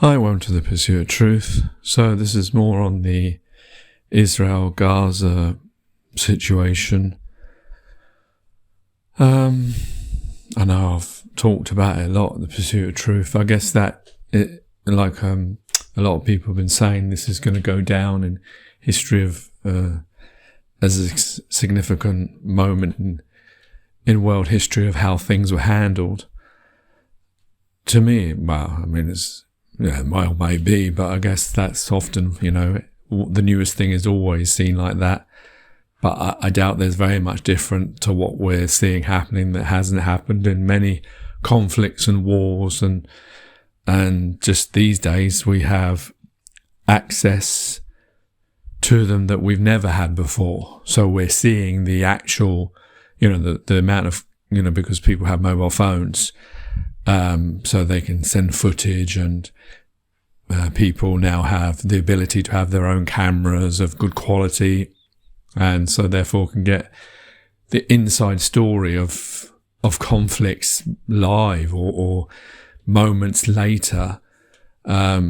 Hi, welcome to the Pursuit of Truth. So this is more on the Israel-Gaza situation. I know I've talked about it a lot, the Pursuit of Truth. I guess that, a lot of people have been saying, this is going to go down in history of as a significant moment in world history of how things were handled. To me, may be, but I guess that's often, the newest thing is always seen like that. But I doubt there's very much different to what we're seeing happening that hasn't happened in many conflicts and wars. And just these days we have access to them that we've never had before. So we're seeing the actual, the amount of, because people have mobile phones, so they can send footage, and people now have the ability to have their own cameras of good quality, and so therefore can get the inside story of conflicts live or moments later. It's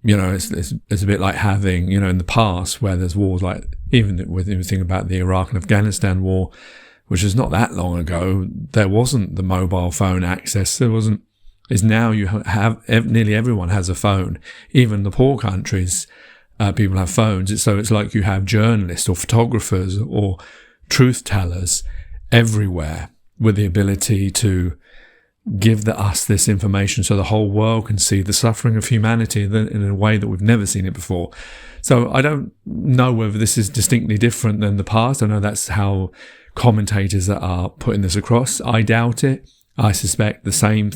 a bit like having, in the past where there's wars, like even with anything about the Iraq and Afghanistan war, which is not that long ago, there wasn't the mobile phone access. There wasn't. Is now you have nearly everyone has a phone. Even the poor countries, people have phones. So it's like you have journalists or photographers or truth tellers everywhere with the ability to give us this information so the whole world can see the suffering of humanity in a way that we've never seen it before. So I don't know whether this is distinctly different than the past. I know that's how commentators that are putting this across. I doubt it. I suspect the same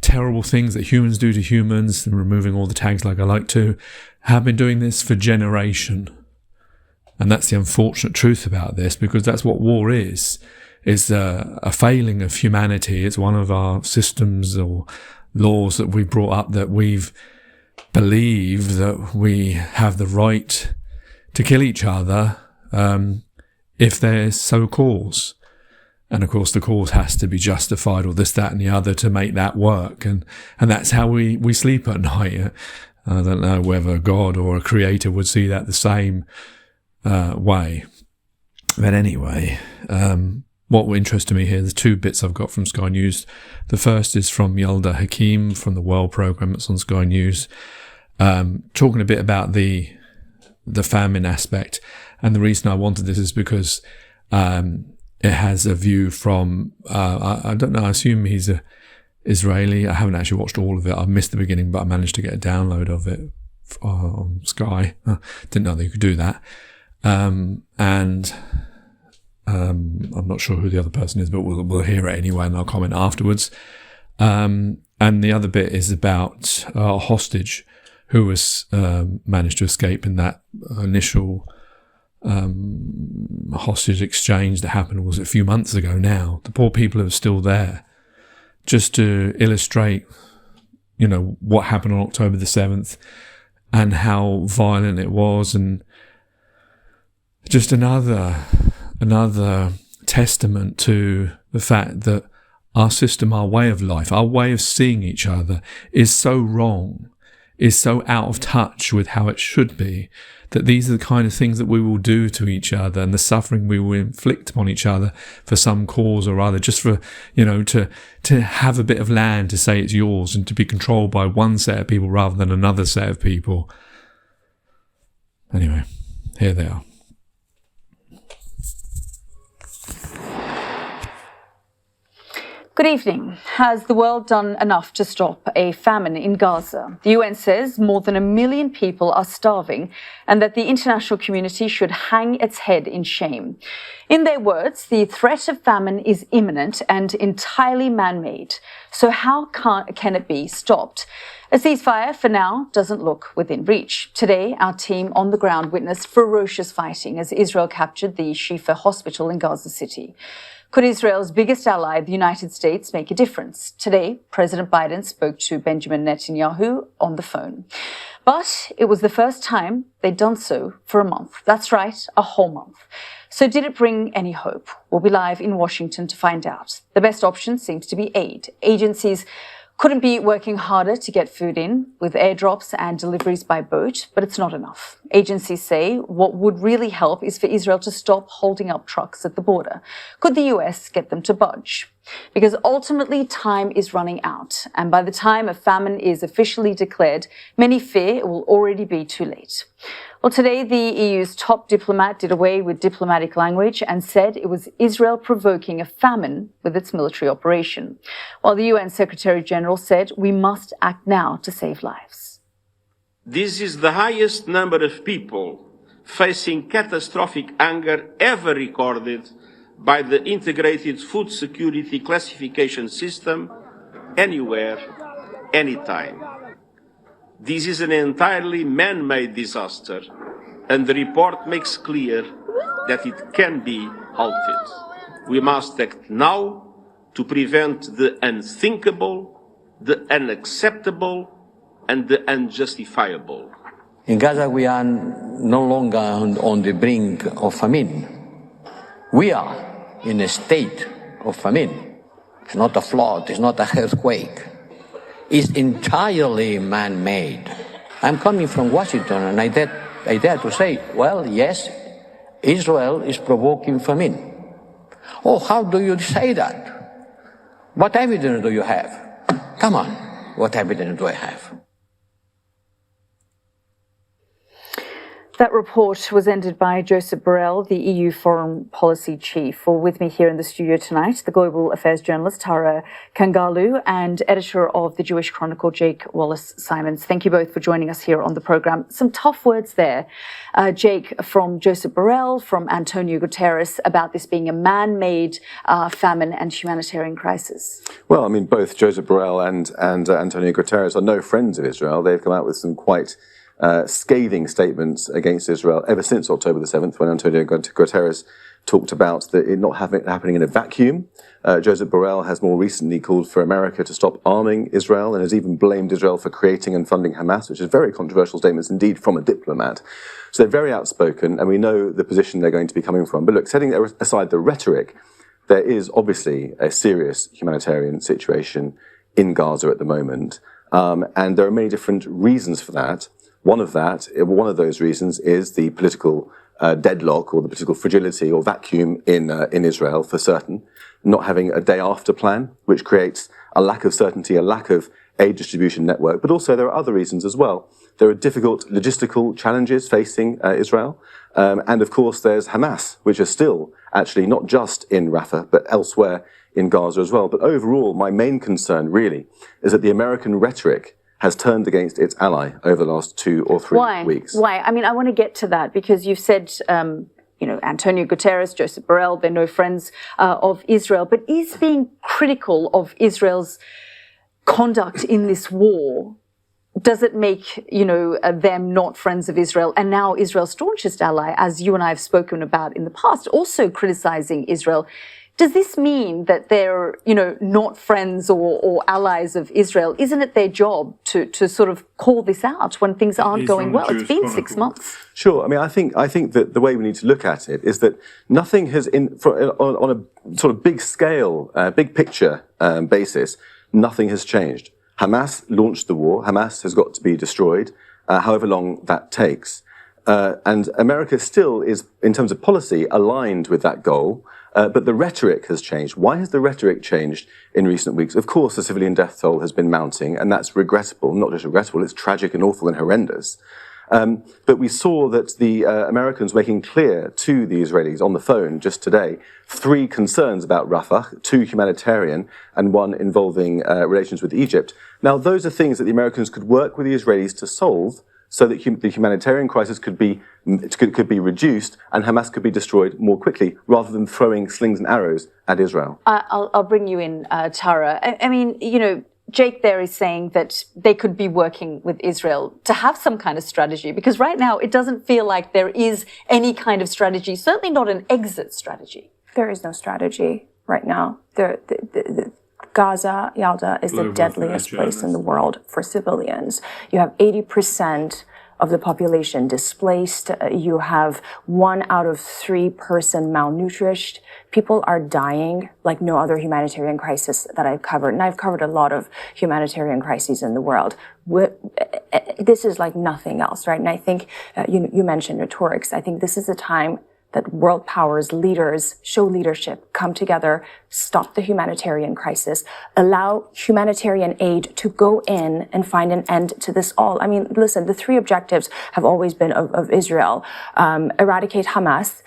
terrible things that humans do to humans, and removing all the tags like I like to, have been doing this for generation. And that's the unfortunate truth about this, because that's what war is a failing of humanity. It's one of our systems or laws that we brought up, that we've believed that we have the right to kill each other if there's so cause. And of course the cause has to be justified, or this, that and the other, to make that work. And that's how we sleep at night. I don't know whether God or a creator would see that the same way. But anyway, what interests me here, there's two bits I've got from Sky News. The first is from Yalda Hakim from the World Programme that's on Sky News, talking a bit about the famine aspect. And the reason I wanted this is because it has a view from, I don't know, I assume he's a Israeli. I haven't actually watched all of it. I missed the beginning, but I managed to get a download of it on Sky. Didn't know that you could do that. And I'm not sure who the other person is, but we'll hear it anyway, and I'll comment afterwards. And the other bit is about a hostage who was managed to escape in that initial hostage exchange that happened, was a few months ago now. The poor people are still there. Just to illustrate, what happened on October the 7th and how violent it was, and just another testament to the fact that our system, our way of life, our way of seeing each other is so wrong, is so out of touch with how it should be, that these are the kind of things that we will do to each other, and the suffering we will inflict upon each other for some cause or other, just for, to have a bit of land to say it's yours, and to be controlled by one set of people rather than another set of people. Anyway, here they are. Good evening. Has the world done enough to stop a famine in Gaza? The UN says more than 1 million people are starving, and that the international community should hang its head in shame. In their words, the threat of famine is imminent and entirely man-made. So how can it be stopped? A ceasefire, for now, doesn't look within reach. Today, our team on the ground witnessed ferocious fighting as Israel captured the Shifa hospital in Gaza City. Could Israel's biggest ally, the United States, make a difference? Today, President Biden spoke to Benjamin Netanyahu on the phone. But it was the first time they'd done so for a month. That's right, a whole month. So did it bring any hope? We'll be live in Washington to find out. The best option seems to be aid. Agencies couldn't be working harder to get food in with airdrops and deliveries by boat, but it's not enough. Agencies say what would really help is for Israel to stop holding up trucks at the border. Could the US get them to budge? Because ultimately time is running out, and by the time a famine is officially declared, many fear it will already be too late. Well, today the EU's top diplomat did away with diplomatic language and said it was Israel provoking a famine with its military operation, while the UN Secretary General said we must act now to save lives. This is the highest number of people facing catastrophic hunger ever recorded by the Integrated Food Security Classification System, anywhere, anytime. This is an entirely man-made disaster, and the report makes clear that it can be halted. We must act now to prevent the unthinkable, the unacceptable, and the unjustifiable. In Gaza, we are no longer on the brink of famine. We are in a state of famine. It's not a flood, it's not an earthquake. It's entirely man-made. I'm coming from Washington, and I dare to say, well, yes, Israel is provoking famine. Oh, how do you say that? What evidence do you have? Come on, what evidence do I have? That report was ended by Joseph Borrell, the EU Foreign Policy Chief. Well, with me here in the studio tonight, the global affairs journalist Tara Kangalu and editor of the Jewish Chronicle, Jake Wallace-Simons. Thank you both for joining us here on the program. Some tough words there, Jake, from Joseph Borrell, from Antonio Guterres, about this being a man-made famine and humanitarian crisis. Well, I mean, both Joseph Borrell and Antonio Guterres are no friends of Israel. They've come out with some quite scathing statements against Israel ever since October the 7th, when Antonio Guterres talked about it not happening in a vacuum. Joseph Borrell has more recently called for America to stop arming Israel and has even blamed Israel for creating and funding Hamas, which is very controversial statements indeed from a diplomat. So they're very outspoken, and we know the position they're going to be coming from. But look, setting aside the rhetoric, there is obviously a serious humanitarian situation in Gaza at the moment, and there are many different reasons for that. One of those reasons is the political deadlock or the political fragility or vacuum in Israel, for certain, not having a day after plan, which creates a lack of certainty, a lack of aid distribution network. But also there are other reasons as well. There are difficult logistical challenges facing Israel. And of course there's Hamas, which is still actually not just in Rafah, but elsewhere in Gaza as well. But overall, my main concern really is that the American rhetoric has turned against its ally over the last 2 or 3 weeks. Why? I mean, I want to get to that because you've said, Antonio Guterres, Joseph Borrell, they're no friends of Israel, but is being critical of Israel's conduct in this war, does it make, them not friends of Israel? And now Israel's staunchest ally, as you and I have spoken about in the past, also criticizing Israel. Does this mean that they're, not friends or allies of Israel? Isn't it their job to sort of call this out when things aren't going well? It's been 6 months. Sure. I mean, I think that the way we need to look at it is that nothing has, on a sort of big scale, big picture basis, nothing has changed. Hamas launched the war. Hamas has got to be destroyed, however long that takes. And America still is, in terms of policy, aligned with that goal. But the rhetoric has changed. Why has the rhetoric changed in recent weeks? Of course, the civilian death toll has been mounting, and that's regrettable. Not just regrettable, it's tragic and awful and horrendous. But we saw that the Americans making clear to the Israelis on the phone just today 3 concerns about Rafah, 2 humanitarian and 1 involving relations with Egypt. Now, those are things that the Americans could work with the Israelis to solve, so that the humanitarian crisis could be reduced and Hamas could be destroyed more quickly, rather than throwing slings and arrows at Israel. I'll bring you in, Tara. I mean, Jake there is saying that they could be working with Israel to have some kind of strategy, because right now it doesn't feel like there is any kind of strategy, certainly not an exit strategy. There is no strategy right now. Gaza, Yalda, is the deadliest place in the world for civilians. You have 80% of the population displaced. You have 1 out of 3 person malnourished. People are dying like no other humanitarian crisis that I've covered. And I've covered a lot of humanitarian crises in the world. This is like nothing else, right? And I think you mentioned rhetorics. I think this is a time that world powers, leaders, show leadership, come together, stop the humanitarian crisis, allow humanitarian aid to go in and find an end to this all. I mean, listen, the 3 objectives have always been of Israel. Eradicate Hamas,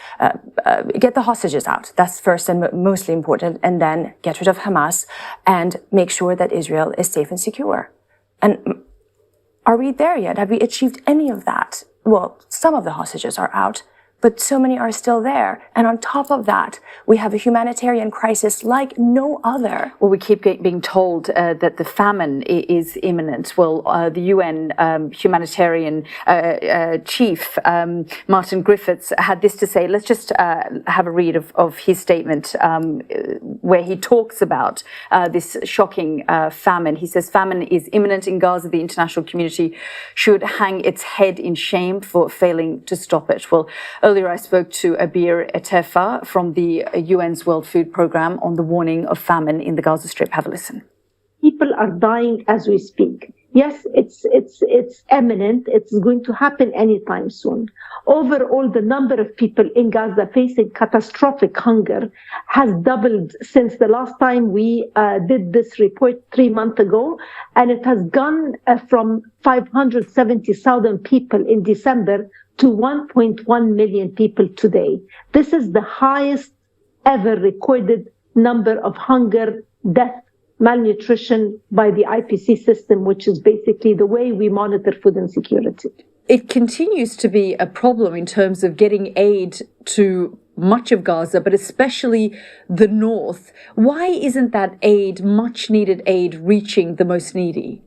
get the hostages out. That's first and mostly important. And then get rid of Hamas and make sure that Israel is safe and secure. And are we there yet? Have we achieved any of that? Well, some of the hostages are out, but so many are still there. And on top of that, we have a humanitarian crisis like no other. Well, we keep being told that the famine is imminent. Well, the UN humanitarian chief, Martin Griffiths, had this to say. Let's just have a read of his statement where he talks about this shocking famine. He says, famine is imminent in Gaza. The international community should hang its head in shame for failing to stop it. Well, earlier, I spoke to Abir Etefa from the UN's World Food Programme on the warning of famine in the Gaza Strip. Have a listen. People are dying as we speak. Yes, it's imminent. It's going to happen anytime soon. Overall, the number of people in Gaza facing catastrophic hunger has doubled since the last time we did this report 3 months ago, and it has gone from 570,000 people in December to 1.1 million people today. This is the highest ever recorded number of hunger, death, malnutrition by the IPC system, which is basically the way we monitor food insecurity. It continues to be a problem in terms of getting aid to much of Gaza, but especially the north. Why isn't that aid, much needed aid, reaching the most needy?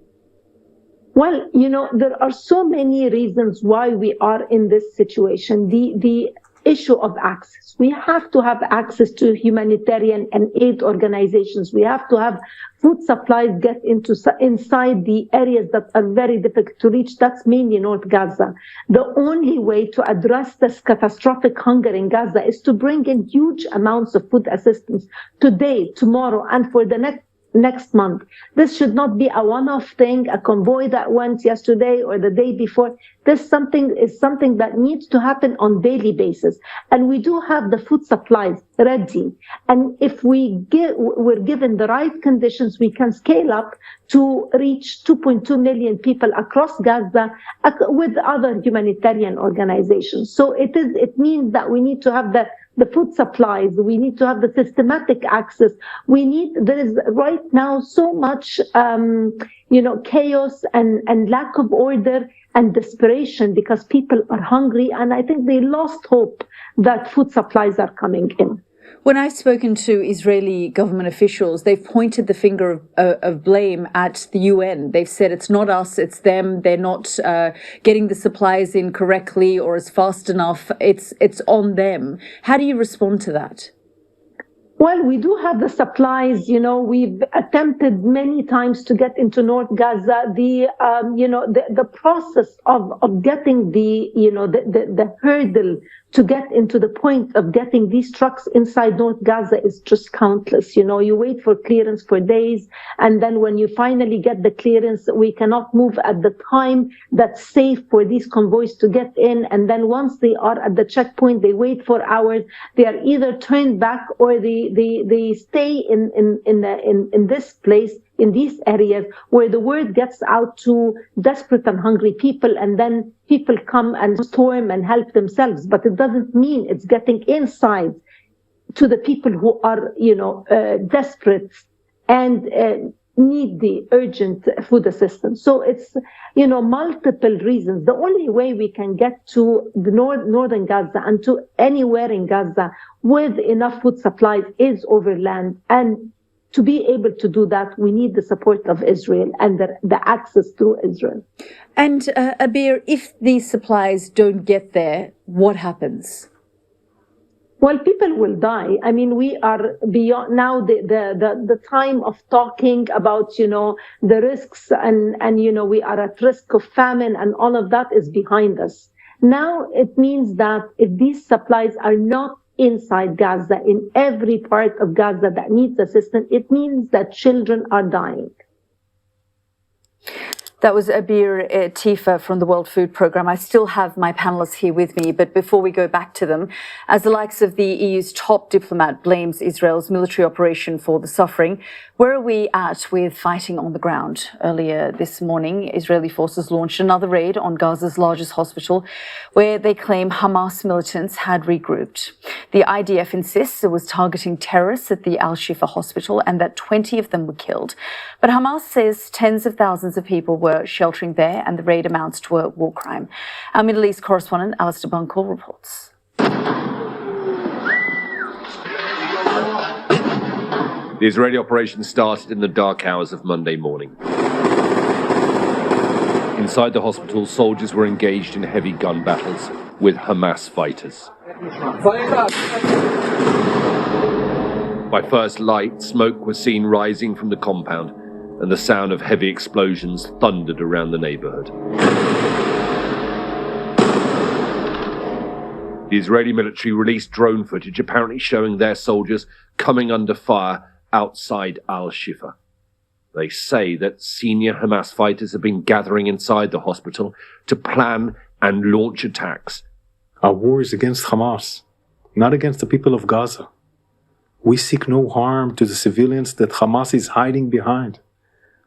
Well, there are so many reasons why we are in this situation. The issue of access. We have to have access to humanitarian and aid organizations. We have to have food supplies get inside the areas that are very difficult to reach. That's mainly North Gaza. The only way to address this catastrophic hunger in Gaza is to bring in huge amounts of food assistance today, tomorrow, and for the next month. This should not be a one-off thing, a convoy that went yesterday or the day before. This is something that needs to happen on daily basis. And we do have the food supplies ready. And if we're given the right conditions, we can scale up to reach 2.2 million people across Gaza with other humanitarian organizations. So it means that we need to have the food supplies. We need to have the systematic access. There is right now so much, chaos and lack of order and desperation because people are hungry. And I think they lost hope that food supplies are coming in. When I've spoken to Israeli government officials, they've pointed the finger of blame at the UN. They've said it's not us, it's them. They're not getting the supplies in correctly or as fast enough. It's on them. How do you respond to that? Well, we do have the supplies. We've attempted many times to get into North Gaza. The process of getting the hurdle to get into the point of getting these trucks inside North Gaza is just countless. You wait for clearance for days, and then when you finally get the clearance, we cannot move at the time that's safe for these convoys to get in. And then once they are at the checkpoint, they wait for hours. They are either turned back or they stay in this place, in these areas where the word gets out to desperate and hungry people, and then people come and storm and help themselves. But it doesn't mean it's getting inside to the people who are, desperate and need the urgent food assistance. So it's, multiple reasons. The only way we can get to the northern Gaza and to anywhere in Gaza with enough food supplies is over land. And to be able to do that, we need the support of Israel and the access through Israel. And Abir, if these supplies don't get there, what happens? Well, people will die. I mean, we are beyond now the time of talking about, the risks and, we are at risk of famine and all of that is behind us. Now it means that if these supplies are not inside Gaza, in every part of Gaza that needs assistance, it means that children are dying. That was Abir Tifa from the World Food Programme. I still have my panellists here with me, but before we go back to them, as the likes of the EU's top diplomat blames Israel's military operation for the suffering, where are we at with fighting on the ground? Earlier this morning, Israeli forces launched another raid on Gaza's largest hospital, where they claim Hamas militants had regrouped. The IDF insists it was targeting terrorists at the Al-Shifa hospital and that 20 of them were killed. But Hamas says tens of thousands of people were sheltering there and the raid amounts to a war crime. Our Middle East correspondent, Alistair Bunkle, reports. The Israeli operation started in the dark hours of Monday morning. Inside the hospital, soldiers were engaged in heavy gun battles with Hamas fighters. By first light, smoke was seen rising from the compound, and the sound of heavy explosions thundered around the neighborhood. The Israeli military released drone footage apparently showing their soldiers coming under fire outside Al-Shifa. They say that senior Hamas fighters have been gathering inside the hospital to plan and launch attacks. Our war is against Hamas, not against the people of Gaza. We seek no harm to the civilians that Hamas is hiding behind,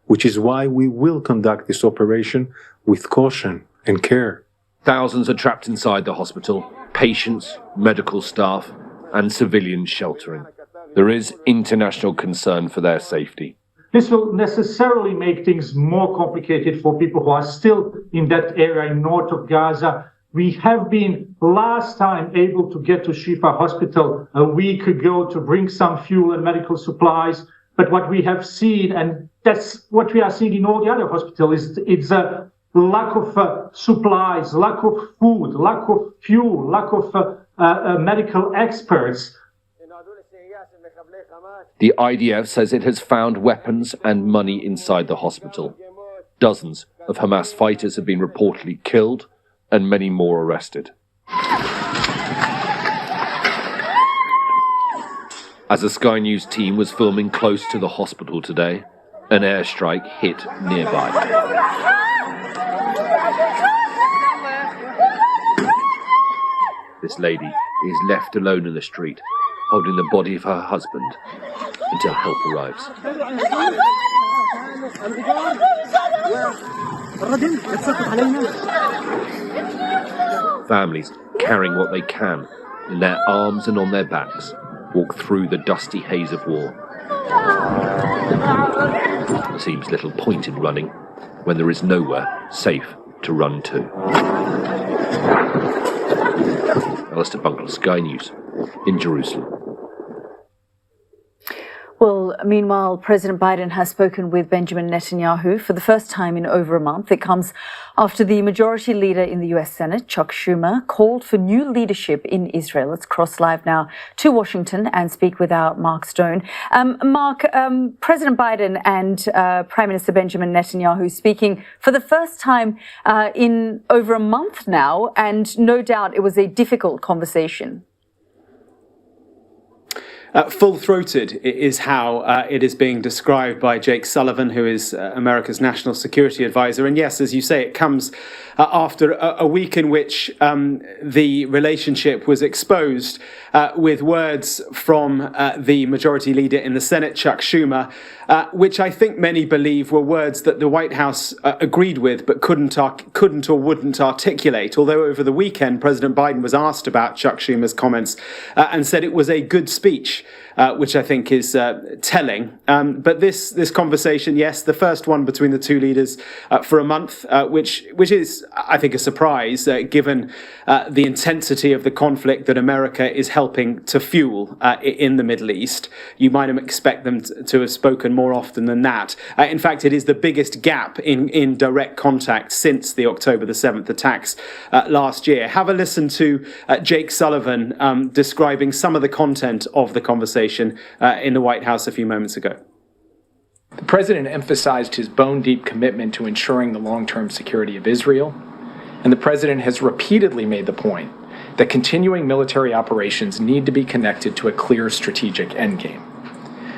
which is why we will conduct this operation with caution and care. Thousands are trapped inside the hospital, patients, medical staff, and civilians sheltering. There is international concern for their safety. This will necessarily make things more complicated for people who are still in that area in north of Gaza. We have been last time able to get to Shifa Hospital a week ago to bring some fuel and medical supplies. But what we have seen, and that's what we are seeing in all the other hospitals, it's a lack of supplies, lack of food, lack of fuel, lack of medical experts. The IDF says it has found weapons and money inside the hospital. Dozens of Hamas fighters have been reportedly killed and many more arrested. As a Sky News team was filming close to the hospital today, an airstrike hit nearby. This lady is left alone in the street, holding the body of her husband until help arrives. Families carrying what they can in their arms and on their backs walk through the dusty haze of war. There seems little point in running when there is nowhere safe to run to. Alistair Bunkle, Sky News, in Jerusalem. Well, meanwhile, President Biden has spoken with Benjamin Netanyahu for the first time in over a month. It comes after the majority leader in the US Senate, Chuck Schumer, called for new leadership in Israel. Let's cross live now to Washington and speak with our Mark Stone. Mark, President Biden and Prime Minister Benjamin Netanyahu speaking for the first time in over a month now, and no doubt it was a difficult conversation. Full-throated is how it is being described by Jake Sullivan, who is America's national security advisor. And yes, as you say, it comes after a week in which the relationship was exposed with words from the majority leader in the Senate, Chuck Schumer, which I think many believe were words that the White House agreed with but couldn't or wouldn't articulate. Although over the weekend, President Biden was asked about Chuck Schumer's comments and said it was a good speech. which I think is telling. But this conversation, yes, the first one between the two leaders for a month, which is, I think, a surprise given the intensity of the conflict that America is helping to fuel in the Middle East. You might expect them to have spoken more often than that. In fact, it is the biggest gap in direct contact since the October the 7th attacks last year. Have a listen to Jake Sullivan describing some of the content of the conversation in the White House a few moments ago. The president emphasized his bone-deep commitment to ensuring the long-term security of Israel, and the president has repeatedly made the point that continuing military operations need to be connected to a clear strategic endgame.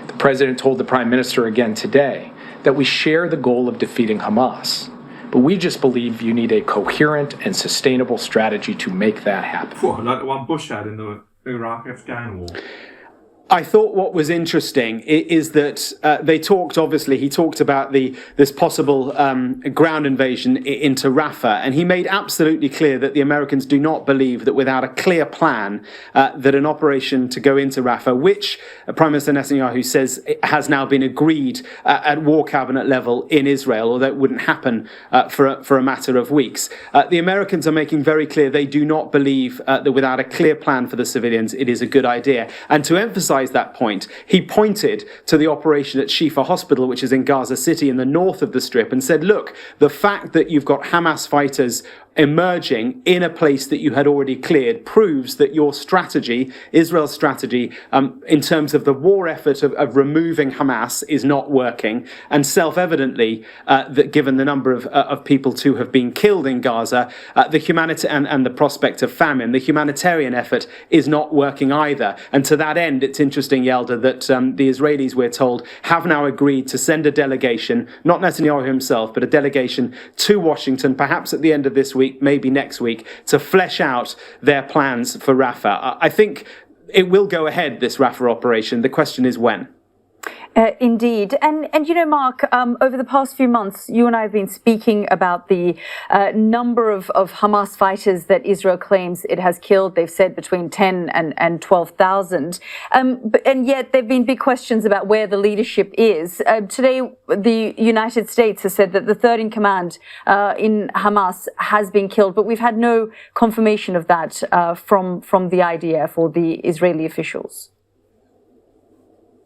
The president told the prime minister again today that we share the goal of defeating Hamas, but we just believe you need a coherent and sustainable strategy to make that happen. Like the one Bush had in the Iraq-Afghan war. I thought what was interesting is that he talked about this possible ground invasion into Rafah, and he made absolutely clear that the Americans do not believe that without a clear plan that an operation to go into Rafah, which Prime Minister Netanyahu says has now been agreed at war cabinet level in Israel, although it wouldn't happen for a matter of weeks. The Americans are making very clear they do not believe that without a clear plan for the civilians, it is a good idea. And to emphasize that point, he pointed to the operation at Shifa Hospital, which is in Gaza City in the north of the Strip, and said, look, the fact that you've got Hamas fighters emerging in a place that you had already cleared proves that your strategy, Israel's strategy, in terms of the war effort of removing Hamas is not working. And self-evidently, that given the number of people to have been killed in Gaza, the humanitarian and the prospect of famine, the humanitarian effort is not working either. And to that end, it's interesting, Yelda, that the Israelis, we're told, have now agreed to send a delegation, not Netanyahu himself, but a delegation to Washington, perhaps at the end of this week, maybe next week, to flesh out their plans for Rafah. I think it will go ahead, this Rafah operation. The question is when. Indeed. And you know, Mark, over the past few months, you and I have been speaking about the number of Hamas fighters that Israel claims it has killed. They've said between 10 and 12,000. And yet there have been big questions about where the leadership is. Today, the United States has said that the third in command in Hamas has been killed, but we've had no confirmation of that from the IDF or the Israeli officials.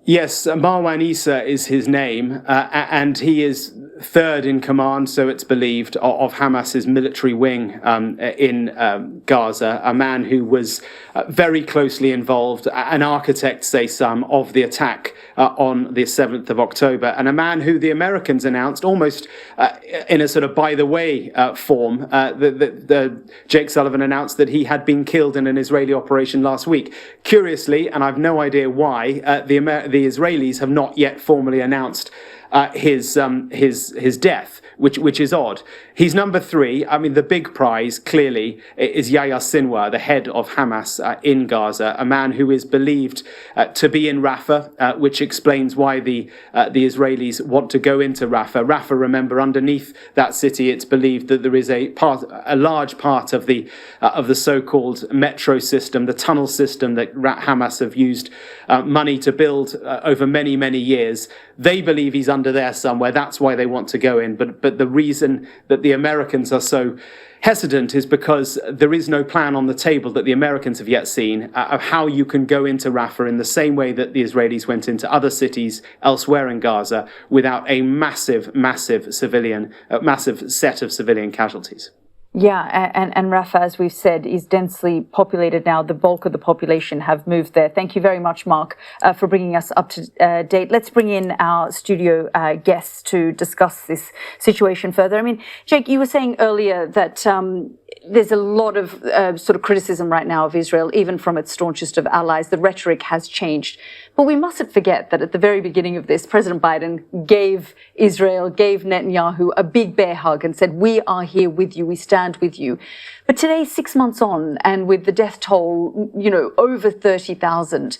Yes, Marwan Issa is his name, and he is third in command, so it's believed, of Hamas's military wing in Gaza, a man who was very closely involved, an architect, say some, of the attack on the 7th of October, and a man who the Americans announced almost in a sort of by-the-way form. Jake Sullivan announced that he had been killed in an Israeli operation last week. Curiously, and I've no idea why, the Israelis have not yet formally announced his death, which is odd. He's number 3. I mean, the big prize clearly is Yahya Sinwar, the head of Hamas in Gaza, a man who is believed to be in Rafah, which explains why the Israelis want to go into Rafah. Rafah, remember, underneath that city, it's believed that there is a large part of the so-called metro system, the tunnel system that Hamas have used money to build over many, many years. They believe he's under there somewhere. That's why they want to go in. But the reason that the Americans are so hesitant is because there is no plan on the table that the Americans have yet seen of how you can go into Rafah in the same way that the Israelis went into other cities elsewhere in Gaza without a massive set of civilian casualties. Yeah, and Rafah, as we've said, is densely populated now. The bulk of the population have moved there. Thank you very much, Mark, for bringing us up to date. Let's bring in our studio guests to discuss this situation further. I mean, Jake, you were saying earlier that there's a lot of sort of criticism right now of Israel, even from its staunchest of allies. The rhetoric has changed. But we mustn't forget that at the very beginning of this, President Biden gave Netanyahu a big bear hug and said, we are here with you, we stand with you. But today, 6 months on, and with the death toll, over 30,000,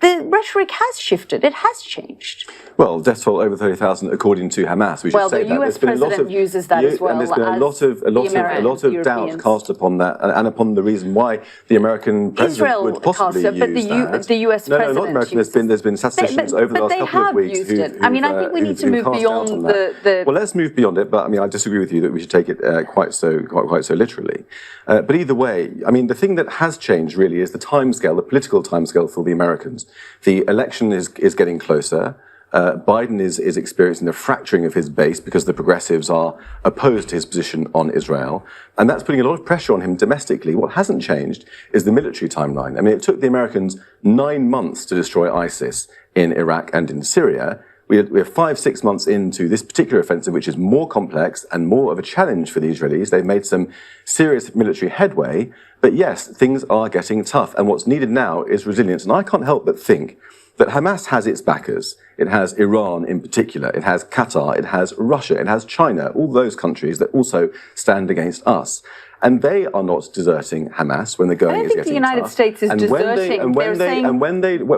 the rhetoric has shifted. It has changed. Well, death toll over 30,000 according to Hamas. We should say the US that. president uses that as well. And there's been a lot of doubt cast upon that, and upon the reason why the American president would possibly use that. The US president. No, not American. There's been statisticians over the last couple of weeks who. I mean, I think we need to move beyond the. Well, let's move beyond it. But I mean, I disagree with you that we should take it quite so literally. But either way, I mean, the thing that has changed really is the timescale, the political timescale for the Americans. The election is getting closer. Biden is experiencing the fracturing of his base because the progressives are opposed to his position on Israel. And that's putting a lot of pressure on him domestically. What hasn't changed is the military timeline. I mean, it took the Americans 9 months to destroy ISIS in Iraq and in Syria. We're 5-6 months into this particular offensive, which is more complex and more of a challenge for the Israelis. They've made some serious military headway. But yes, things are getting tough. And what's needed now is resilience. And I can't help but think that Hamas has its backers. It has Iran in particular. It has Qatar. It has Russia. It has China. All those countries that also stand against us. And they are not deserting Hamas when the going is getting tough. I don't think the United States is deserting.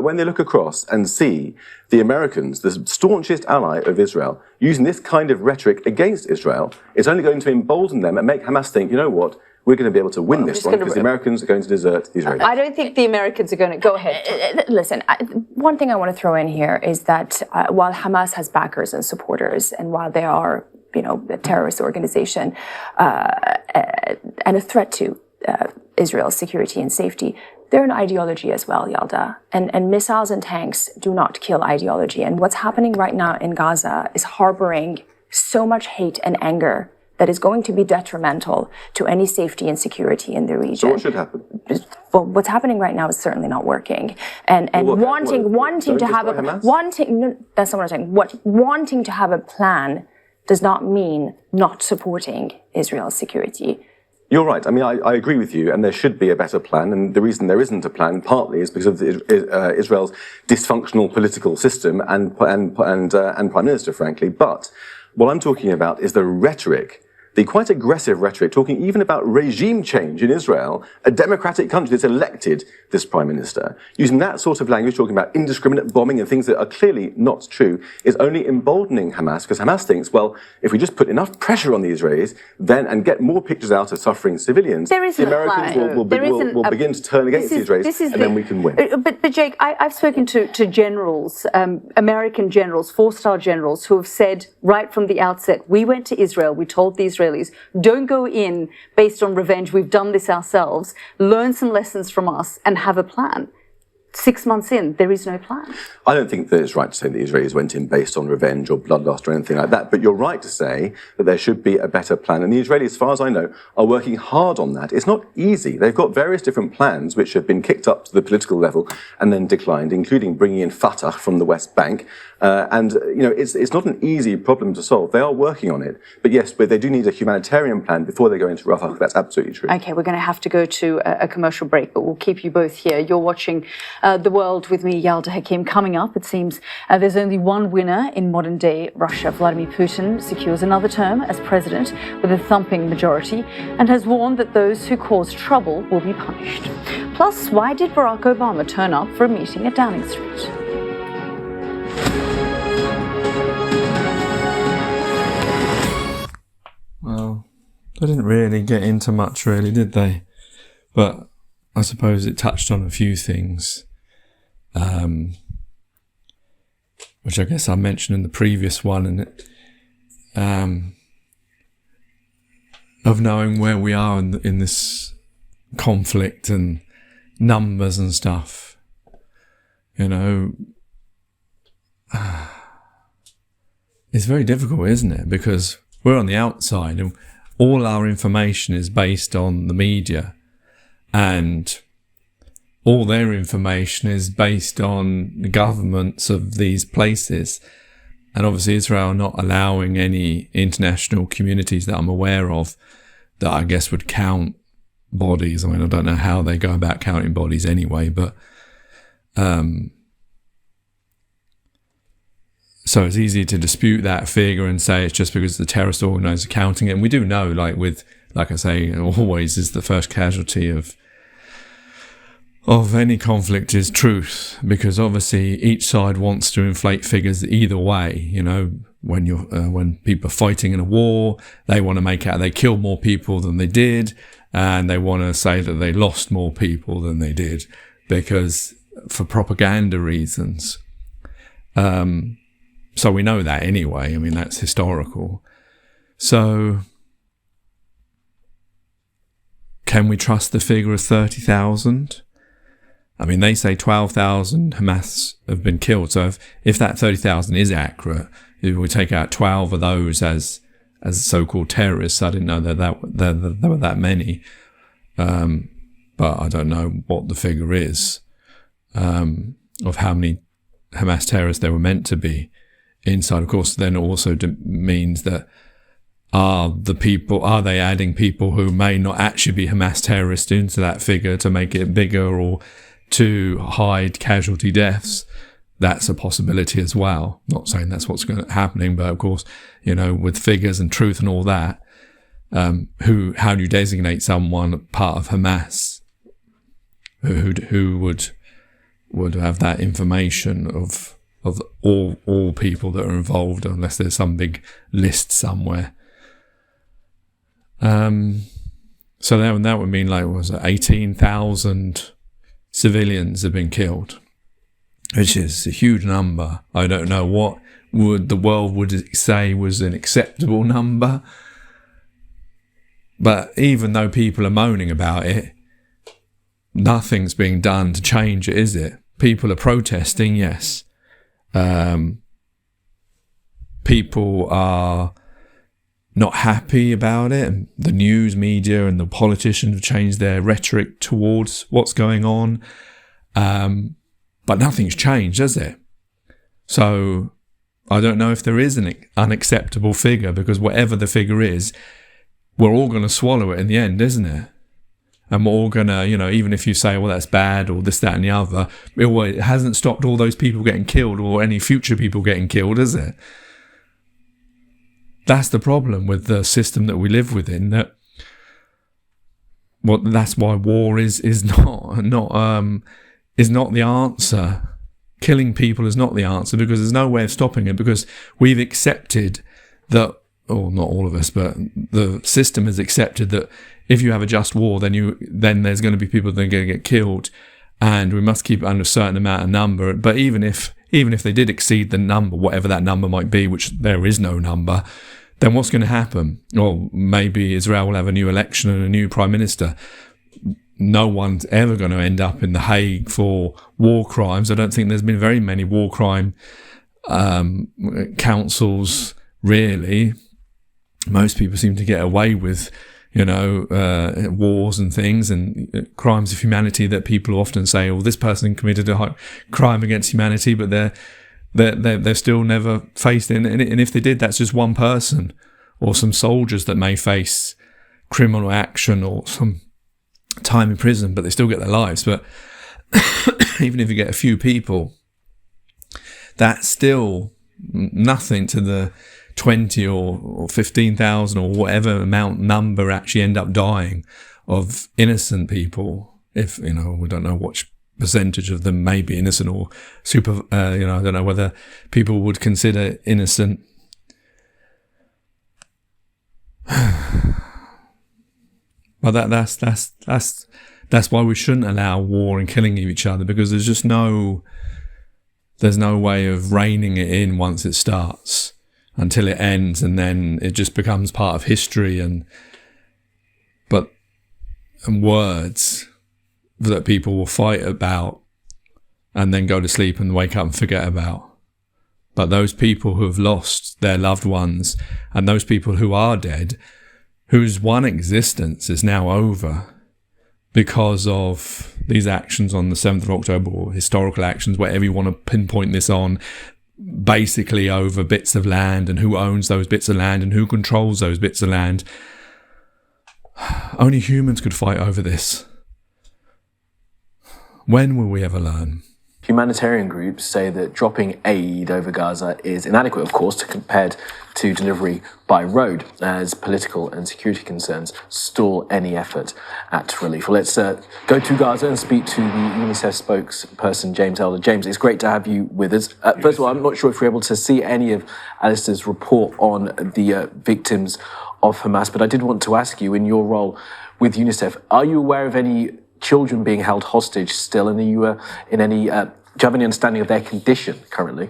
When they look across and see the Americans, the staunchest ally of Israel, using this kind of rhetoric against Israel, it's only going to embolden them and make Hamas think, you know what, we're going to be able to win this one because the Americans are going to desert the Israelis. I don't think the Americans are going to. Go ahead. Listen, one thing I want to throw in here is that while Hamas has backers and supporters, and while they are, a terrorist organization and a threat to Israel's security and safety, they're an ideology as well, Yalda. And missiles and tanks do not kill ideology. And what's happening right now in Gaza is harboring so much hate and anger that is going to be detrimental to any safety and security in the region. So what should happen? Well, what's happening right now is certainly not working. And wanting to have that's not what I'm saying. Wanting to have a plan does not mean not supporting Israel's security. You're right. I mean, I agree with you, and there should be a better plan. And the reason there isn't a plan, partly, is because of Israel's dysfunctional political system and prime minister, frankly. But what I'm talking about is the rhetoric, the quite aggressive rhetoric, talking even about regime change in Israel, a democratic country that's elected this prime minister, using that sort of language, talking about indiscriminate bombing and things that are clearly not true, is only emboldening Hamas, because Hamas thinks, well, if we just put enough pressure on the Israelis then and get more pictures out of suffering civilians, the Americans will begin to turn against the Israelis, and then we can win. But Jake, I've spoken to generals, American generals, 4-star generals, who have said right from the outset, we went to Israel, we told the Israelis, don't go in based on revenge. We've done this ourselves. Learn some lessons from us and have a plan. 6 months in, there is no plan. I don't think that it's right to say the Israelis went in based on revenge or bloodlust or anything like that, but you're right to say that there should be a better plan. And the Israelis, as far as I know, are working hard on that. It's not easy. They've got various different plans which have been kicked up to the political level and then declined, including bringing in Fatah from the West Bank. It's not an easy problem to solve. They are working on it. But yes, they do need a humanitarian plan before they go into Rafah. That's absolutely true. Okay, we're going to have to go to a commercial break, but we'll keep you both here. You're watching The World with me, Yalda Hakim. Coming up, it seems there's only one winner in modern-day Russia. Vladimir Putin secures another term as president with a thumping majority and has warned that those who cause trouble will be punished. Plus, why did Barack Obama turn up for a meeting at Downing Street? Well, they didn't really get into much, really, did they? But I suppose it touched on a few things, which I guess I mentioned in the previous one, and of knowing where we are in this conflict and numbers and stuff. It's very difficult, isn't it? Because we're on the outside and all our information is based on the media, and all their information is based on the governments of these places. And obviously Israel are not allowing any international communities that I'm aware of that I guess would count bodies. I mean, I don't know how they go about counting bodies anyway, but so it's easy to dispute that figure and say it's just because the terrorist organisers are counting it. And we do know, like I say, always is the first casualty of of any conflict is truth, because obviously each side wants to inflate figures either way. You know, when people are fighting in a war, they want to make out they killed more people than they did, and they want to say that they lost more people than they did, because for propaganda reasons. So we know that anyway. I mean, that's historical. So can we trust the figure of 30,000? I mean, they say 12,000 Hamas have been killed. So if that 30,000 is accurate, if we take out 12 of those as so-called terrorists, I didn't know that there were that many. But I don't know what the figure is of how many Hamas terrorists there were meant to be inside. Of course, then also means that are they adding people who may not actually be Hamas terrorists into that figure to make it bigger or to hide casualty deaths? That's a possibility as well. Not saying that's what's happening, but of course, you know, with figures and truth and all that, how do you designate someone part of Hamas who would have that information of all people that are involved, unless there's some big list somewhere. So that would mean, like, what was it, 18,000 civilians have been killed, which is a huge number. I don't know what the world would say was an acceptable number, but even though people are moaning about it, nothing's being done to change it, is it? People are protesting, yes. People are not happy about it, and the news media and the politicians have changed their rhetoric towards what's going on, but nothing's changed, has it? So I don't know if there is an unacceptable figure, because whatever the figure is, we're all going to swallow it in the end, isn't it? And we're all going to, you know, even if you say, well, that's bad, or this, that and the other, it hasn't stopped all those people getting killed or any future people getting killed, is it? That's the problem with the system that we live within. That's why war is not the answer. Killing people is not the answer, because there's no way of stopping it, because we've accepted that, or not all of us, but the system has accepted that if you have a just war, then there's going to be people that are going to get killed, and we must keep it under a certain amount of number. But even if they did exceed the number, whatever that number might be, which there is no number, then what's going to happen? Well, maybe Israel will have a new election and a new prime minister. No one's ever going to end up in The Hague for war crimes. I don't think there's been very many war crime councils, really. Most people seem to get away with, you know, wars and things and crimes of humanity that people often say, oh, this person committed a crime against humanity, but they're still never faced in. And if they did, that's just one person or some soldiers that may face criminal action or some time in prison, but they still get their lives. But even if you get a few people, that's still nothing to the 20 or 15,000 or whatever number actually end up dying of innocent people. If, you know, we don't know what percentage of them may be innocent or super, I don't know whether people would consider innocent. But that's why we shouldn't allow war and killing of each other, because there's no way of reining it in once it starts until it ends, and then it just becomes part of history and words that people will fight about and then go to sleep and wake up and forget about. But those people who have lost their loved ones, and those people who are dead, whose one existence is now over because of these actions on the 7th of October, or historical actions, whatever you want to pinpoint this on, basically over bits of land and who owns those bits of land and who controls those bits of land. Only humans could fight over this. When will we ever learn? Humanitarian groups say that dropping aid over Gaza is inadequate, of course, compared to delivery by road, as political and security concerns stall any effort at relief. Well, let's go to Gaza and speak to the UNICEF spokesperson, James Elder. James, it's great to have you with us. First of all, I'm not sure if you're able to see any of Alistair's report on the victims of Hamas, but I did want to ask you, in your role with UNICEF, are you aware of any children being held hostage still? And are you do you have any understanding of their condition currently?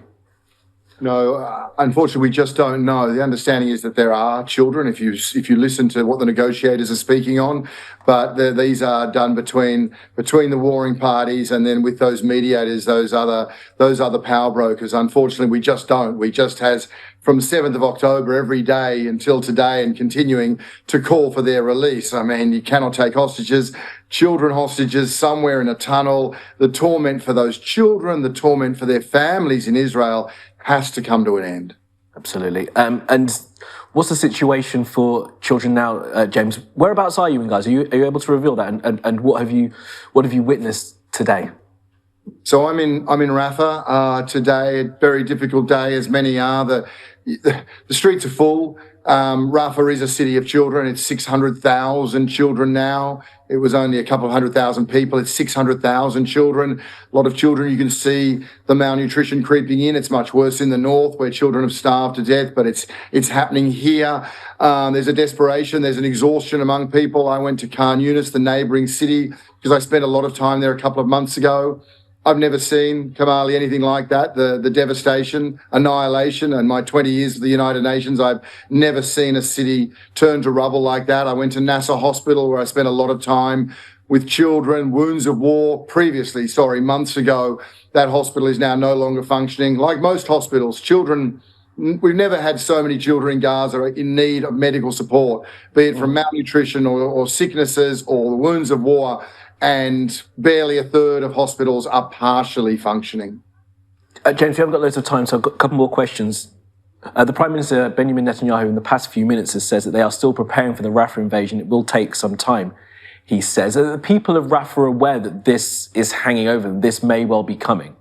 No, unfortunately, we just don't know. The understanding is that there are children, if you listen to what the negotiators are speaking on, but these are done between the warring parties, and then with those mediators, those other power brokers. Unfortunately, we just don't. We just has from 7th of October every day until today, and continuing to call for their release. I mean, you cannot take children hostages somewhere in a tunnel. The torment for those children, the torment for their families in Israel has to come to an end. Absolutely. And what's the situation for children now, James? Whereabouts are you in Gaza? Are you able to reveal that? And what have you witnessed today? So I'm in Rafah today. A very difficult day, as many are. The streets are full. Rafah is a city of children. It's 600,000 children now. It was only a couple of 100,000 people. It's 600,000 children. A lot of children. You can see the malnutrition creeping in. It's much worse in the north, where children have starved to death, but it's happening here. There's a desperation. There's an exhaustion among people. I went to Khan Yunis, the neighbouring city, because I spent a lot of time there a couple of months ago. I've never seen, Kamali, anything like that, the devastation, annihilation. In my 20 years of the United Nations, I've never seen a city turn to rubble like that. I went to Nasser Hospital, where I spent a lot of time with children, wounds of war. Months ago, that hospital is now no longer functioning. Like most hospitals, we've never had so many children in Gaza in need of medical support, be it from malnutrition or sicknesses or the wounds of war. And barely a third of hospitals are partially functioning. James, we haven't got loads of time, so I've got a couple more questions. The Prime Minister, Benjamin Netanyahu, in the past few minutes has said that they are still preparing for the Rafah invasion. It will take some time, he says. Are the people of Rafah aware that this is hanging over them? This may well be coming?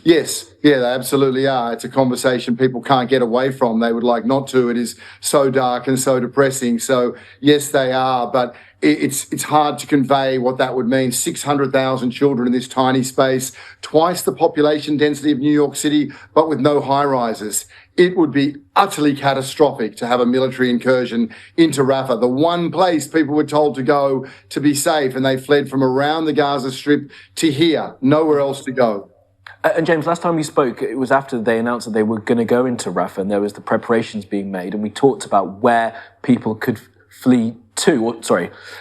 Yes, yeah, they absolutely are. It's a conversation people can't get away from. They would like not to. It is so dark and so depressing. So, yes, they are, but it's hard to convey what that would mean. 600,000 children in this tiny space, twice the population density of New York City, but with no high-rises. It would be utterly catastrophic to have a military incursion into Rafah, the one place people were told to go to be safe, and they fled from around the Gaza Strip to here, nowhere else to go. And James, last time we spoke, it was after they announced that they were going to go into Rafah, and there was the preparations being made, and we talked about where people could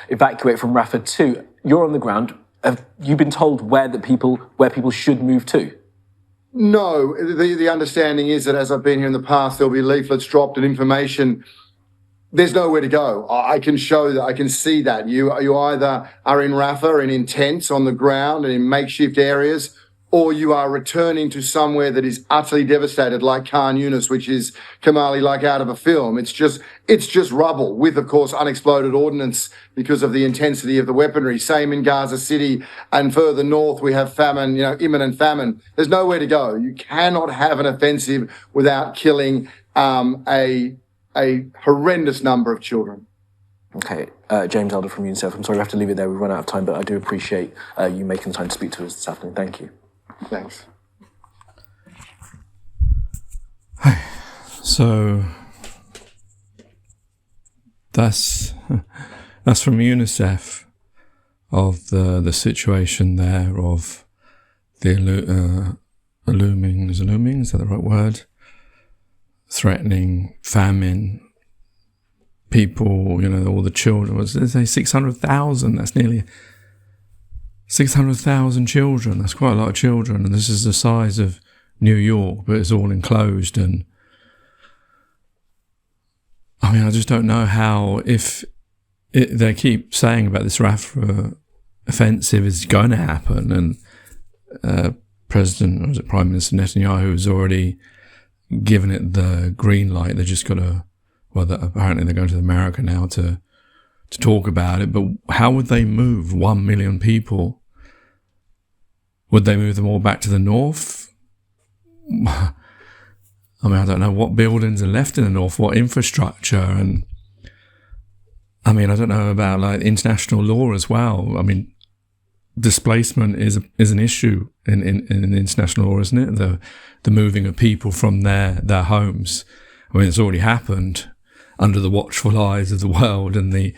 evacuate from Rafah to. You're on the ground. Have you been told where people should move to? No, the understanding is that as I've been here in the past, there'll be leaflets dropped and information. There's nowhere to go. I can show that. I can see that. You either are in Rafah and in tents on the ground and in makeshift areas, or you are returning to somewhere that is utterly devastated, like Khan Yunis, which is, Kamali, like out of a film. It's just rubble with, of course, unexploded ordnance because of the intensity of the weaponry. Same in Gaza City, and further north we have famine, imminent famine. There's nowhere to go. You cannot have an offensive without killing a horrendous number of children. Okay, James Elder from UNICEF. I'm sorry we have to leave it there. We've run out of time, but I do appreciate you making time to speak to us this afternoon. Thank you. Thanks. So that's from UNICEF of the situation there, of the looming, is that the right word? Threatening famine. People, all the children. Was they say 600,000? That's nearly 600,000 children. That's quite a lot of children, and this is the size of New York, but it's all enclosed. And I just don't know how, they keep saying about this Rafah offensive is going to happen, and Prime Minister Netanyahu has already given it the green light. They just got to, apparently they're going to America now to talk about it. But how would they move 1 million people Would they move them all back to the north? I mean, I don't know what buildings are left in the north, what infrastructure, and I mean, I don't know about like international law as well. I mean, displacement is an issue in international law, isn't it? The moving of people from their homes. I mean, it's already happened under the watchful eyes of the world, and the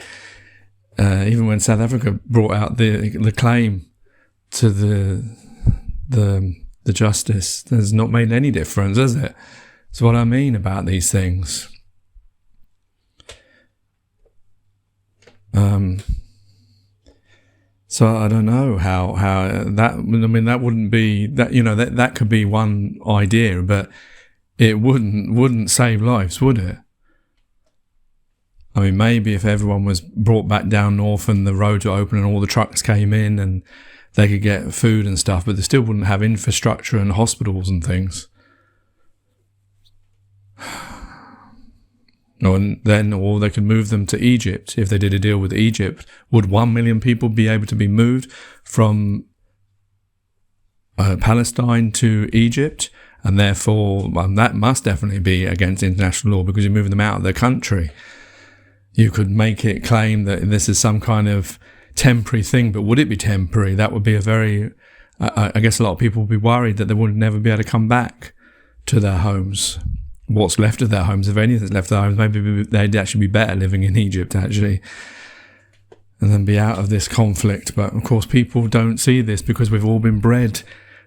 even when South Africa brought out the claim to the justice, has not made any difference, has it? That's what I mean about these things. So I don't know how that. I mean, that wouldn't be that. You know, that could be one idea, but it wouldn't save lives, would it? I mean, maybe if everyone was brought back down north and the roads were open and all the trucks came in and they could get food and stuff, but they still wouldn't have infrastructure and hospitals and things. Or they could move them to Egypt. If they did a deal with Egypt, would 1 million people be able to be moved from Palestine to Egypt? And therefore, that must definitely be against international law because you're moving them out of their country. You could make it claim that this is some kind of temporary thing, but would it be temporary? That would be a very... I guess a lot of people would be worried that they would never be able to come back to their homes. What's left of their homes, if anything's left of their homes, maybe they'd actually be better living in Egypt, actually, and then be out of this conflict. But, of course, people don't see this because we've all been bred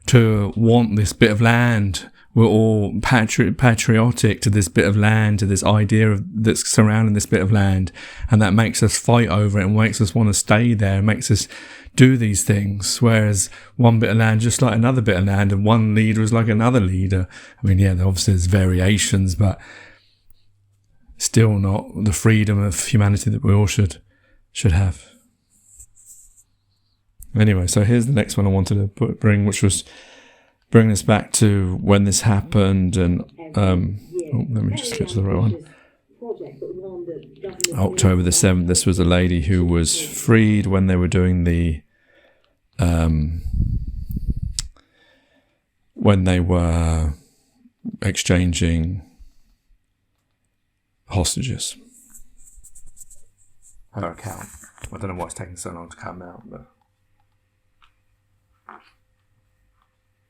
to want this bit of land. We're all patriotic to this bit of land, to this idea that's surrounding this bit of land, and that makes us fight over it and makes us want to stay there, and makes us do these things, whereas one bit of land just like another bit of land, and one leader is like another leader. I mean, yeah, obviously there's variations, but still not the freedom of humanity that we all should have. Anyway, so here's the next one I wanted to bring, which was bring us back to when this happened, and let me just get to the right one. October the 7th, this was a lady who was freed when they were doing the when they were exchanging hostages. Her account. I don't know why it's taking so long to come out, but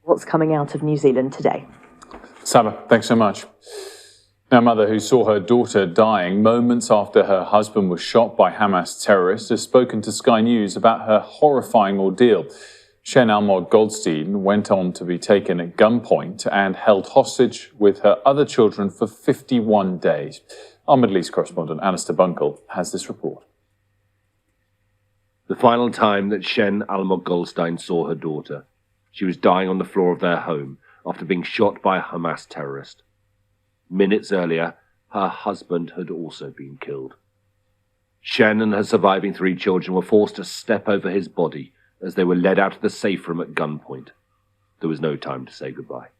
what's coming out of New Zealand today? Saba, thanks so much. Now, a mother who saw her daughter dying moments after her husband was shot by Hamas terrorists has spoken to Sky News about her horrifying ordeal. Shen Almog Goldstein went on to be taken at gunpoint and held hostage with her other children for 51 days. Our Middle East correspondent Alistair Bunkle has this report. The final time that Shen Almog Goldstein saw her daughter, she was dying on the floor of their home after being shot by a Hamas terrorist. Minutes earlier, her husband had also been killed. Shen and her surviving 3 children were forced to step over his body as they were led out of the safe room at gunpoint. There was no time to say goodbye.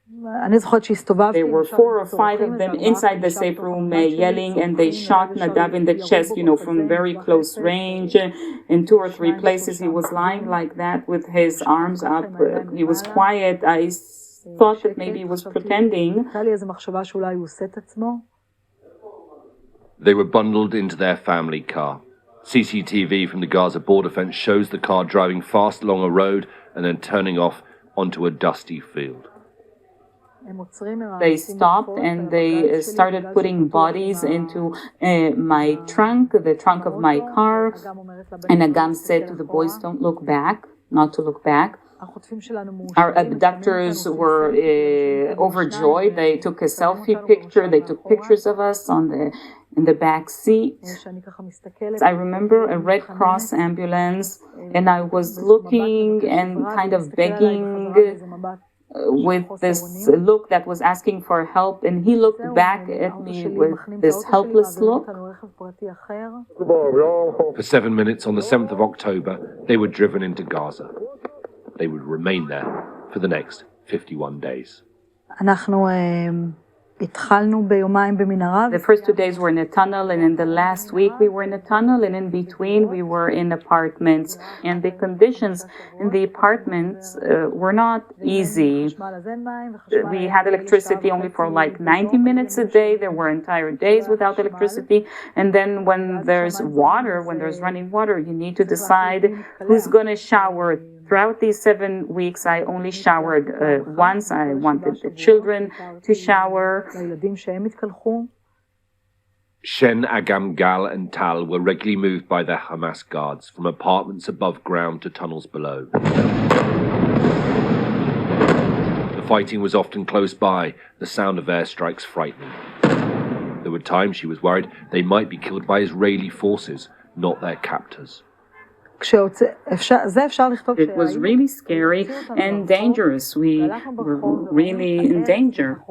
There were 4 or 5 of them inside the safe room yelling, and they shot Nadav in the chest, from very close range. In 2 or 3 places, he was lying like that with his arms up. He was quiet. I thought that maybe he was pretending. They were bundled into their family car. CCTV from the Gaza border fence shows the car driving fast along a road and then turning off onto a dusty field. They stopped and they started putting bodies into my trunk, the trunk of my car. And Agam said to the boys, don't look back, not to look back. Our abductors were overjoyed. They took a selfie picture. They took pictures of us in the back seat. I remember a Red Cross ambulance, and I was looking and kind of begging with this look that was asking for help, and he looked back at me with this helpless look. For 7 minutes on the 7th of October, they were driven into Gaza. They would remain there for the next 51 days. The first 2 days were in a tunnel, and in the last week we were in a tunnel, and in between we were in apartments. And the conditions in the apartments were not easy. We had electricity only for like 90 minutes a day. There were entire days without electricity. And then when there's water, when there's running water, you need to decide who's going to shower. Throughout these 7 weeks, I only showered once. I wanted the children to shower. Shen, Agam, Gal and Tal were regularly moved by their Hamas guards from apartments above ground to tunnels below. The fighting was often close by, the sound of airstrikes frightening. There were times she was worried they might be killed by Israeli forces, not their captors. It was really scary and dangerous. We were really in danger.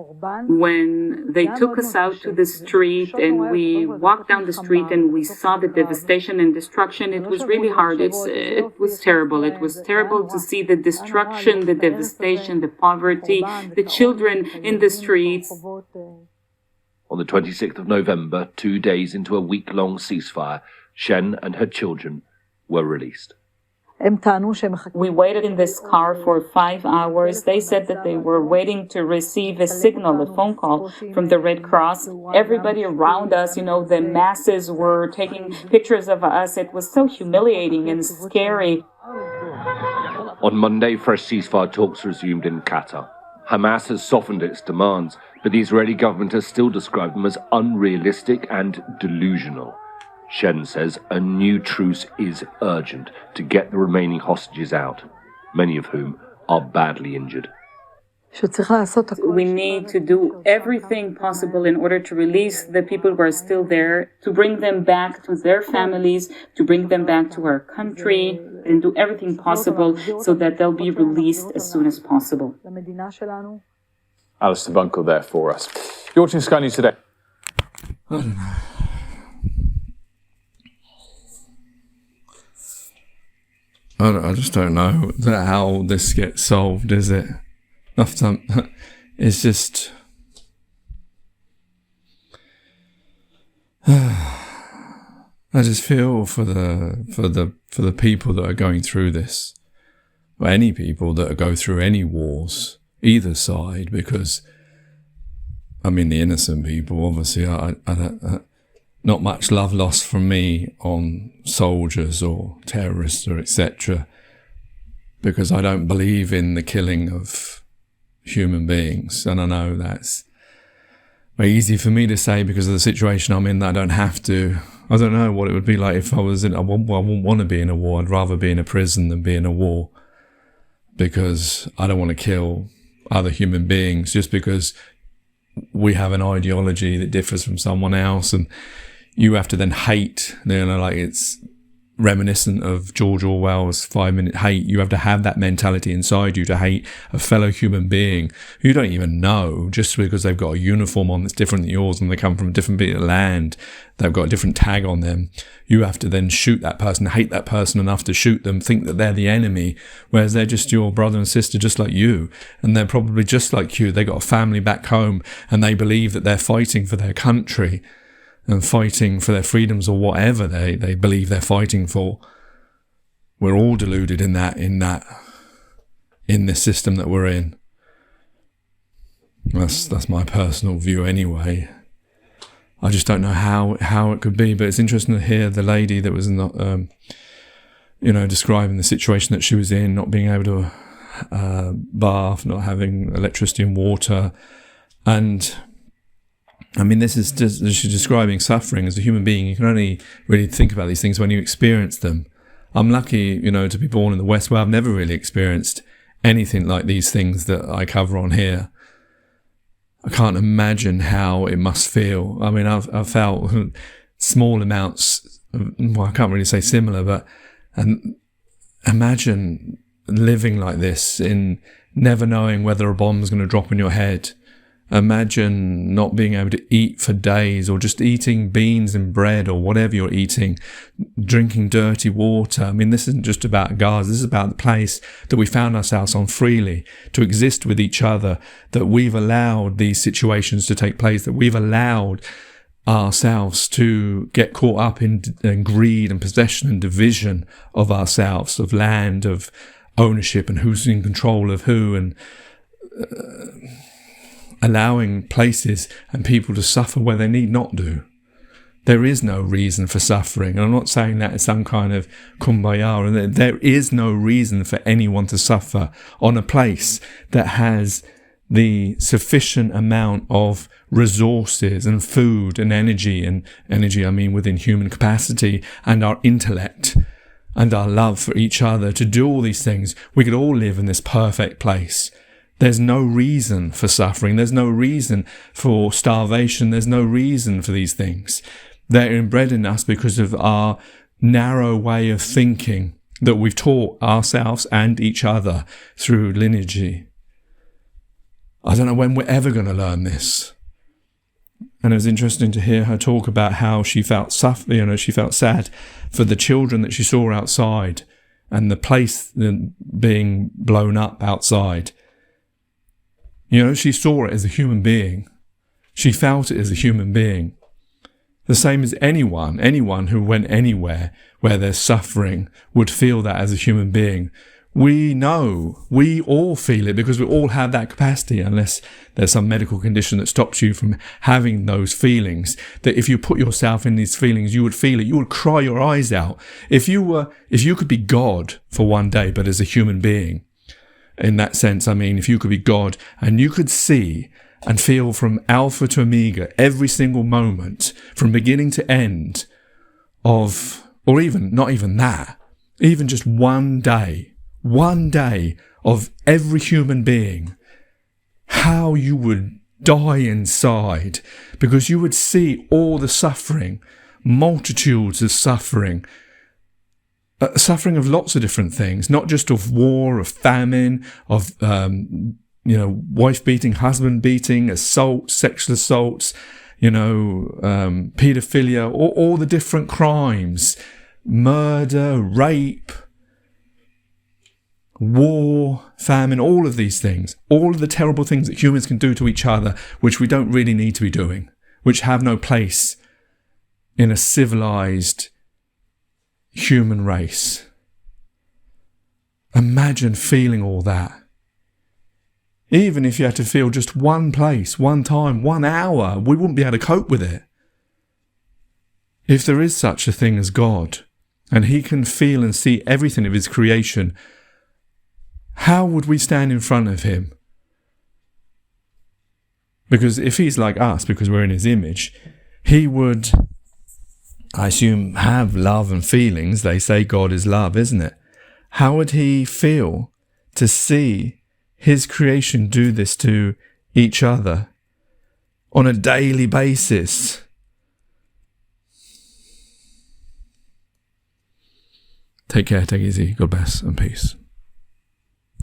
When they took us out to the street and we walked down the street and we saw the devastation and destruction, it was really hard. It was terrible. It was terrible to see the destruction, the devastation, the poverty, the children in the streets. On the 26th of November, 2 days into a week-long ceasefire, Shen and her children were released. We waited in this car for 5 hours. They said that they were waiting to receive a signal, a phone call from the Red Cross. Everybody around us, the masses were taking pictures of us. It was so humiliating and scary. On Monday, fresh ceasefire talks resumed in Qatar. Hamas has softened its demands, but the Israeli government has still described them as unrealistic and delusional. Shen says a new truce is urgent to get the remaining hostages out, many of whom are badly injured. We need to do everything possible in order to release the people who are still there, to bring them back to their families, to bring them back to our country, and do everything possible so that they'll be released as soon as possible. Alistair Bunkle there for us. You're watching Sky News Today. I don't know. I just don't know how this gets solved, is it? It's just... I just feel for the people that are going through this, or any people that go through any wars, either side, because, the innocent people, obviously, I not much love lost from me on soldiers or terrorists or etc., because I don't believe in the killing of human beings. And I know that's very easy for me to say because of the situation I'm in, that I don't have to. I don't know what it would be like if I was in... I wouldn't want to be in a war. I'd rather be in a prison than be in a war, because I don't want to kill other human beings just because we have an ideology that differs from someone else, and you have to then hate, like it's reminiscent of George Orwell's 5-Minute Hate. You have to have that mentality inside you to hate a fellow human being who you don't even know, just because they've got a uniform on that's different than yours and they come from a different bit of land, they've got a different tag on them. You have to then shoot that person, hate that person enough to shoot them, think that they're the enemy, whereas they're just your brother and sister just like you, and they're probably just like you. They got a family back home and they believe that they're fighting for their country and fighting for their freedoms or whatever they believe they're fighting for. We're all deluded in this system that we're in. That's my personal view anyway. I just don't know how it could be, but it's interesting to hear the lady that was not, describing the situation that she was in, not being able to bath, not having electricity and water, and this is just, she's describing suffering as a human being. You can only really think about these things when you experience them. I'm lucky, to be born in the West, where I've never really experienced anything like these things that I cover on here. I can't imagine how it must feel. I've felt small amounts, I can't really say similar, but imagine living like this in never knowing whether a bomb's going to drop on your head, Imagine not being able to eat for days, or just eating beans and bread or whatever you're eating, drinking dirty water. I mean, this isn't just about Gaza. This is about the place that we found ourselves on freely, to exist with each other, that we've allowed these situations to take place, that we've allowed ourselves to get caught up in greed and possession and division of ourselves, of land, of ownership, and who's in control of who, and allowing places and people to suffer where they need not do. There is no reason for suffering. And I'm not saying that as some kind of kumbaya. And there is no reason for anyone to suffer on a place that has the sufficient amount of resources and food and energy I mean within human capacity, and our intellect and our love for each other to do all these things. We could all live in this perfect place. There's no reason for suffering. There's no reason for starvation. There's no reason for these things. They're inbred in us because of our narrow way of thinking that we've taught ourselves and each other through lineage. I don't know when we're ever going to learn this. And it was interesting to hear her talk about how she felt she felt sad for the children that she saw outside and the place being blown up outside. She saw it as a human being. She felt it as a human being. The same as anyone who went anywhere where there's suffering would feel that as a human being. We know, we all feel it because we all have that capacity, unless there's some medical condition that stops you from having those feelings, that if you put yourself in these feelings, you would feel it. You would cry your eyes out. If you could be God for one day, but as a human being, in that sense, I mean, if you could be God and you could see and feel from alpha to omega every single moment, from beginning to end of, or even, not even that, even just one day of every human being, how you would die inside, because you would see all the suffering, multitudes of suffering, suffering of lots of different things, not just of war, of famine, of wife beating, husband beating, assaults, sexual assaults, paedophilia, all the different crimes, murder, rape, war, famine, all of these things, all of the terrible things that humans can do to each other, which we don't really need to be doing, which have no place in a civilized human race. Imagine feeling all that. Even if you had to feel just one place, one time, 1 hour, we wouldn't be able to cope with it. If there is such a thing as God, and he can feel and see everything of his creation, how would we stand in front of him? Because if he's like us, because we're in his image, he would, I assume, have love and feelings. They say God is love, isn't it? How would he feel to see his creation do this to each other on a daily basis? Take care, take it easy. God bless and peace.